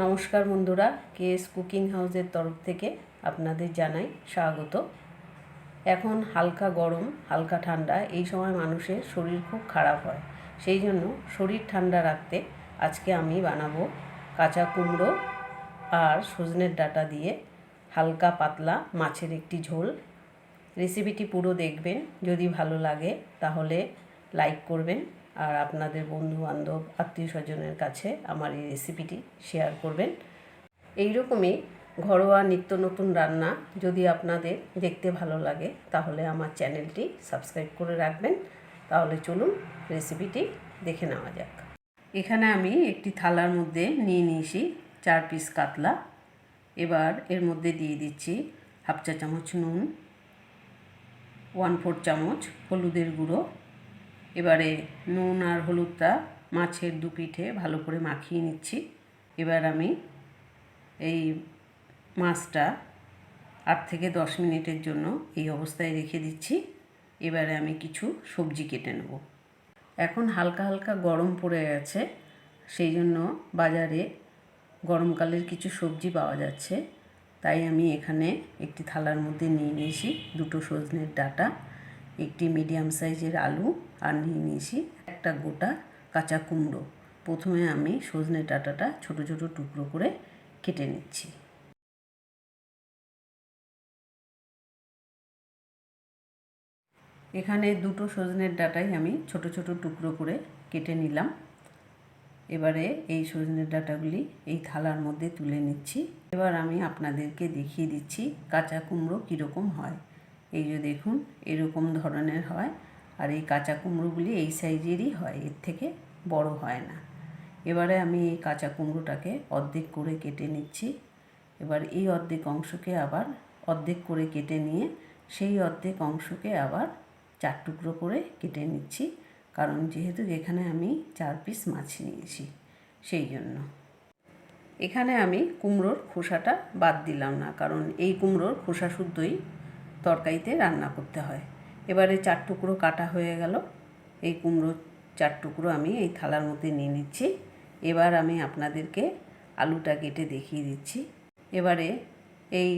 নমস্কার বন্ধুরা, KS cooking হাউসের তরফ থেকে আপনাদের জানাই স্বাগত। এখন হালকা গরম হালকা ঠান্ডা, এই সময় মানুষের শরীর খুব খারাপ হয়। সেই জন্য শরীর ঠান্ডা রাখতে আজকে আমি বানাবো কাঁচা কুমড়ো আর সজনের ডাঁটা দিয়ে হালকা পাতলা মাছের একটি ঝোল। রেসিপিটি পুরো দেখবেন, যদি ভালো লাগে তাহলে লাইক করবেন আর আপনাদের বন্ধু বান্ধব আত্মীয় স্বজনের কাছে আমার এই রেসিপিটি শেয়ার করবেন। এই রকমই ঘরোয়া নিত্য নতুন রান্না যদি আপনাদের দেখতে ভালো লাগে তাহলে আমার চ্যানেলটি সাবস্ক্রাইব করে রাখবেন। তাহলে চলুন রেসিপিটি দেখে নেওয়া যাক। এখানে আমি একটি থালার মধ্যে নিয়ে নিয়েছি 4 পিস কাতলা। এবার এর মধ্যে দিয়ে দিচ্ছি হাফ চা চামচ নুন, 1/4 চামচ হলুদের গুঁড়ো। এবারে নুন আর হলুদটা মাছের দু পিঠে ভালো করে মাখিয়ে নিচ্ছি। এবার আমি এই মাছটা 8 থেকে 10 মিনিটের জন্য এই অবস্থায় রেখে দিচ্ছি। এবারে আমি কিছু সবজি কেটে নেব। এখন হালকা হালকা গরম পড়ে গেছে, সেই জন্য বাজারে গরমকালের কিছু সবজি পাওয়া যাচ্ছে। তাই আমি এখানে একটি থালার মধ্যে নিয়ে নিয়েছি 2টো সজনের ডাঁটা, একটি মিডিয়াম সাইজের আলু আর নিয়ে নিয়েছি একটা গোটা কাঁচা কুমড়ো। প্রথমে আমি সজনের ডাঁটাটা ছোট ছোট টুকরো করে কেটে নিচ্ছি। এখানে 2টো সজনের ডাঁটাই আমি ছোট ছোট টুকরো করে কেটে নিলাম। এবারে এই সজনের ডাঁটাগুলি এই থালার মধ্যে তুলে নিচ্ছি। এবার আমি আপনাদেরকে দেখিয়ে দিচ্ছি কাঁচা কুমড়ো কীরকম হয়। এই যে দেখুন, এরকম ধরনের হয়। আর এই কাঁচা কুমড়োগুলি এই সাইজেরই হয়, এর থেকে বড় হয় না। এবারে আমি এই কাঁচা কুমড়োটাকে অর্ধেক করে কেটে নিচ্ছি। এবার এই অর্ধেক অংশকে আবার অর্ধেক করে কেটে নিয়ে সেই অর্ধেক অংশকে আবার 4 টুকরো করে কেটে নিচ্ছি, কারণ যেহেতু এখানে আমি 4 পিস মাছ নিয়েছি সেই জন্য। এখানে আমি কুমড়োর খোসাটা বাদ দিলাম না, কারণ এই কুমড়োর খোসা শুদ্ধই তরকারিতে রান্না করতে হয়। এবারে 4 টুকরো কাটা হয়ে গেল। এই কুমড়ো 4 টুকরো আমি এই থালার মধ্যে নিয়ে নিচ্ছি। এবার আমি আপনাদেরকে আলুটা কেটে দেখিয়ে দিচ্ছি। এবারে এই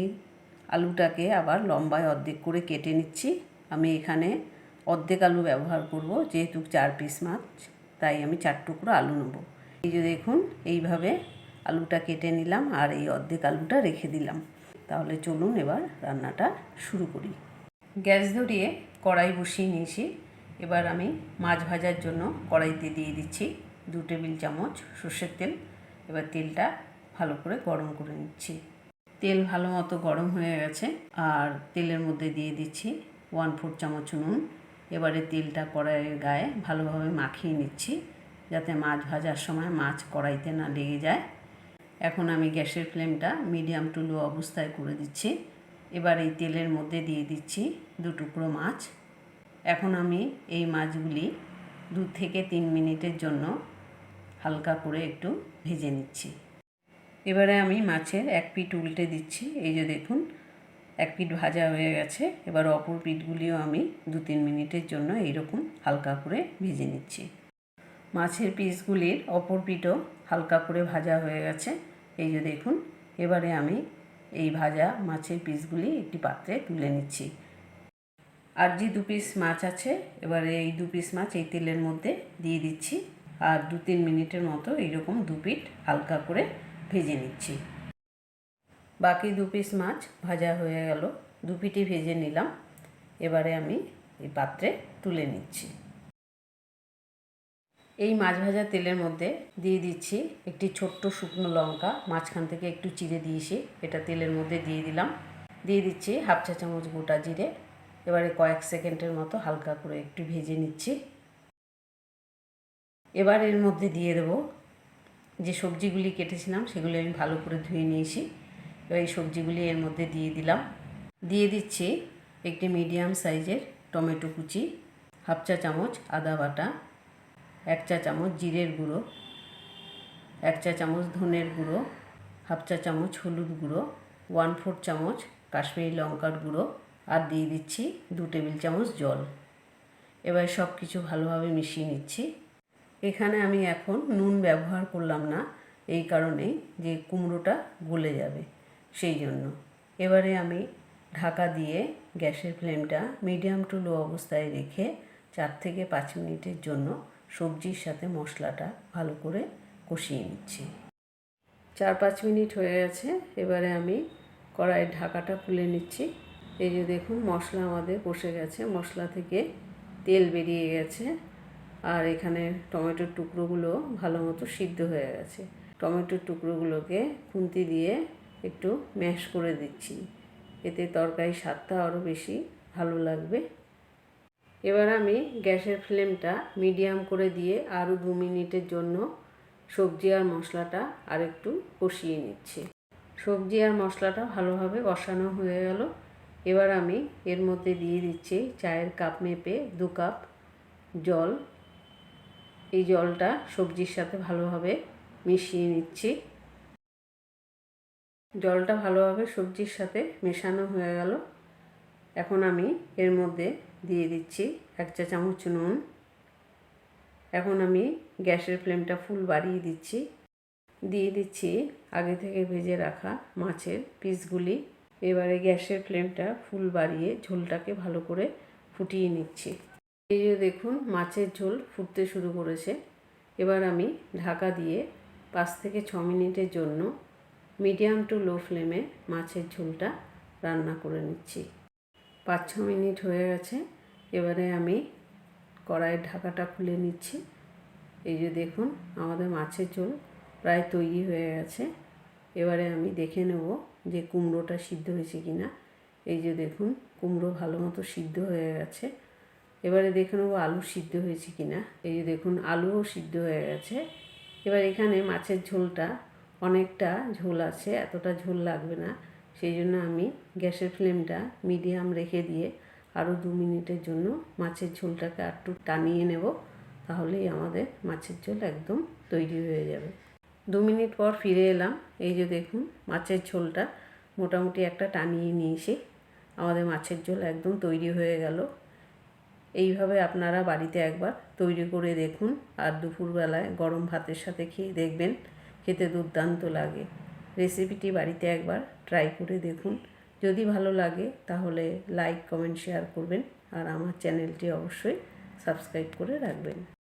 আলুটাকে আবার লম্বায় অর্ধেক করে কেটে নিচ্ছি। আমি এখানে অর্ধেক আলু ব্যবহার করব, যেহেতু 4 পিস মাছ তাই আমি 4 টুকরো আলু নেব। এই যে দেখুন, এইভাবে আলুটা কেটে নিলাম আর এই অর্ধেক আলুটা রেখে দিলাম। তাহলে চলুন এবার রান্নাটা শুরু করি। গ্যাস ধরিয়ে কড়াই বসিয়ে নিয়েছি। এবার আমি মাছ ভাজার জন্য কড়াইতে দিয়ে দিচ্ছি 2 টেবিল চামচ সর্ষের তেল। এবার তেলটা ভালো করে গরম করে নিচ্ছি। তেল ভালো মতো গরম হয়ে গেছে আর তেলের মধ্যে দিয়ে দিচ্ছি 1/4 চামচ নুন। এবারে তেলটা কড়াইয়ের গায়ে ভালোভাবে মাখিয়ে নিচ্ছি, যাতে মাছ ভাজার সময় মাছ কড়াইতে না লেগে যায়। এখন আমি গ্যাসের ফ্লেমটা মিডিয়াম টু লো অবস্থায় করে দিচ্ছি। এবার এই তেলের মধ্যে দিয়ে দিচ্ছি 2 টুকরো মাছ। এখন আমি এই মাছগুলি 2 থেকে 3 মিনিটের জন্য হালকা করে একটু ভেজে নিচ্ছি। এবারে আমি মাছের এক পিঠ উল্টে দিচ্ছি। এই যে দেখুন, এক পিঠ ভাজা হয়ে গেছে। এবার অপর পিঠগুলিও আমি 2-3 মিনিটের জন্য এইরকম হালকা করে ভেজে নিচ্ছি। মাছের পিসগুলির অপর পিঠও হালকা করে ভাজা হয়ে গেছে। এই যে দেখুন, এবারে আমি এই ভাজা মাছের পিসগুলি একটি পাত্রে তুলে নিচ্ছি। আর যে 2 পিস মাছ আছে, এবারে এই 2 পিস মাছ এই তেলের মধ্যে দিয়ে দিচ্ছি আর 2-3 মিনিটের মতো এইরকম 2 পিঠ হালকা করে ভেজে নিচ্ছি। বাকি 2 পিস মাছ ভাজা হয়ে গেল, 2 পিঠই ভেজে নিলাম। এবারে আমি এই পাত্রে তুলে নিচ্ছি। এই মাছ ভাজা তেলের মধ্যে দিয়ে দিচ্ছি একটি ছোট্ট শুকনো লঙ্কা, মাঝখান থেকে একটু চিড়ে দিয়েছি, এটা তেলের মধ্যে দিয়ে দিলাম। দিয়ে দিচ্ছি হাফ চা চামচ গোটা জিরে। এবারে কয়েক সেকেন্ডের মতো হালকা করে একটু ভেজে নিচ্ছি। এবার এর মধ্যে দিয়ে দেবো যে সবজিগুলি কেটেছিলাম, সেগুলি আমি ভালো করে ধুয়ে নিয়েছি। এবার এই সবজিগুলি এর মধ্যে দিয়ে দিলাম। দিয়ে দিচ্ছি একটি মিডিয়াম সাইজের টমেটো কুচি, হাফ চা চামচ আদা বাটা, 1 চা চামচ জিরের গুঁড়ো, 1 চা চামচ ধনের গুঁড়ো, হাফ চা চামচ হলুদ গুঁড়ো, 1/4 চামচ কাশ্মীরি লঙ্কার গুঁড়ো আর দিয়ে দিচ্ছি 2 টেবিল চামচ জল। এবার সব কিছু ভালোভাবে মিশিয়ে নিচ্ছি। এখানে আমি এখন নুন ব্যবহার করলাম না, এই কারণেই যে কুমড়োটা গলে যাবে সেই জন্য। এবারে আমি ঢাকা দিয়ে গ্যাসের ফ্লেমটা মিডিয়াম টু লো অবস্থায় রেখে 4 থেকে 5 মিনিটের জন্য সবজির সাথে মশলাটা ভালো করে কষিয়ে নিচ্ছি। 4-5 মিনিট হয়ে গেছে। এবারে আমি কড়াইয়ের ঢাকাটা খুলে নিচ্ছি। এই যে দেখুন মশলা আমাদের কষে গেছে, মশলা থেকে তেল বেরিয়ে গেছে, আর এখানে টমেটোর টুকরোগুলো ভালো মতো সিদ্ধ হয়ে গেছে। টমেটোর টুকরোগুলোকে খুন্তি দিয়ে একটু ম্যাশ করে দিচ্ছি, এতে তরকারির স্বাদটা আরও বেশি ভালো লাগবে। এবার আমি গ্যাসের ফ্লেমটা মিডিয়াম করে দিয়ে আরও 2 মিনিটের জন্য সবজি আর মশলাটা আর একটু কষিয়ে নিচ্ছি। সবজি আর মশলাটা ভালোভাবে কষানো হয়ে গেল। এবার আমি এর মধ্যে দিয়ে দিচ্ছি চায়ের কাপ মেপে 2 কাপ জল। এই জলটা সবজির সাথে ভালোভাবে মিশিয়ে নিচ্ছি। জলটা ভালোভাবে সবজির সাথে মেশানো হয়ে গেল। এখন আমি এর মধ্যে দিয়ে দিচ্ছি 1 চা চামচ নুন। এখন আমি গ্যাসের ফ্লেমটা ফুল বাড়িয়ে দিচ্ছি। দিয়ে দিচ্ছি আগে থেকে ভেজে রাখা মাছের পিসগুলি। এবারে গ্যাসের ফ্লেমটা ফুল বাড়িয়ে ঝোলটাকে ভালো করে ফুটিয়ে নিচ্ছি। এই যে দেখুন মাছের ঝোল ফুটতে শুরু করেছে। এবার আমি ঢাকা দিয়ে 5 থেকে 6 মিনিটের জন্য মিডিয়াম টু লো ফ্লেমে মাছের ঝোলটা রান্না করে নিচ্ছি। 5-6 মিনিট হয়ে গেছে। এবারে আমি কড়াইয়ের ঢাকাটা খুলে নিচ্ছি। এই যে দেখুন আমাদের মাছের ঝোল প্রায় তৈরি হয়ে গেছে। এবারে আমি দেখে নেব যে কুমড়োটা সিদ্ধ হয়েছে কিনা। এই যে দেখুন কুমড়ো ভালো মতো সিদ্ধ হয়ে গেছে। এবারে দেখে নেব আলু সিদ্ধ হয়েছে কিনা। এই যে দেখুন আলুও সিদ্ধ হয়ে গেছে। এবার এখানে মাছের ঝোলটা অনেকটা ঝোল আছে, এতটা ঝোল লাগবে না, সেই জন্য আমি গ্যাসের ফ্লেমটা মিডিয়াম রেখে দিয়ে আরও 2 মিনিটের জন্য মাছের ঝোলটাকে একটু টানিয়ে নেব। তাহলেই আমাদের মাছের ঝোল একদম তৈরি হয়ে যাবে। 2 মিনিট পর ফিরে এলাম। এই যে দেখুন মাছের ঝোলটা মোটামুটি একটা টানিয়ে নিয়েছি। আমাদের মাছের ঝোল একদম তৈরি হয়ে গেল। এইভাবে আপনারা বাড়িতে একবার তৈরি করে দেখুন, আর দুপুরবেলায় গরম ভাতের সাথে খেয়ে দেখবেন, খেতে দুর্দান্ত লাগে। রেসিপিটি বাড়িতে একবার ট্রাই করে দেখুন। যদি ভালো লাগে তাহলে লাইক, কমেন্ট, শেয়ার করবেন, আর আমার চ্যানেলটি অবশ্যই সাবস্ক্রাইব করে রাখবেন।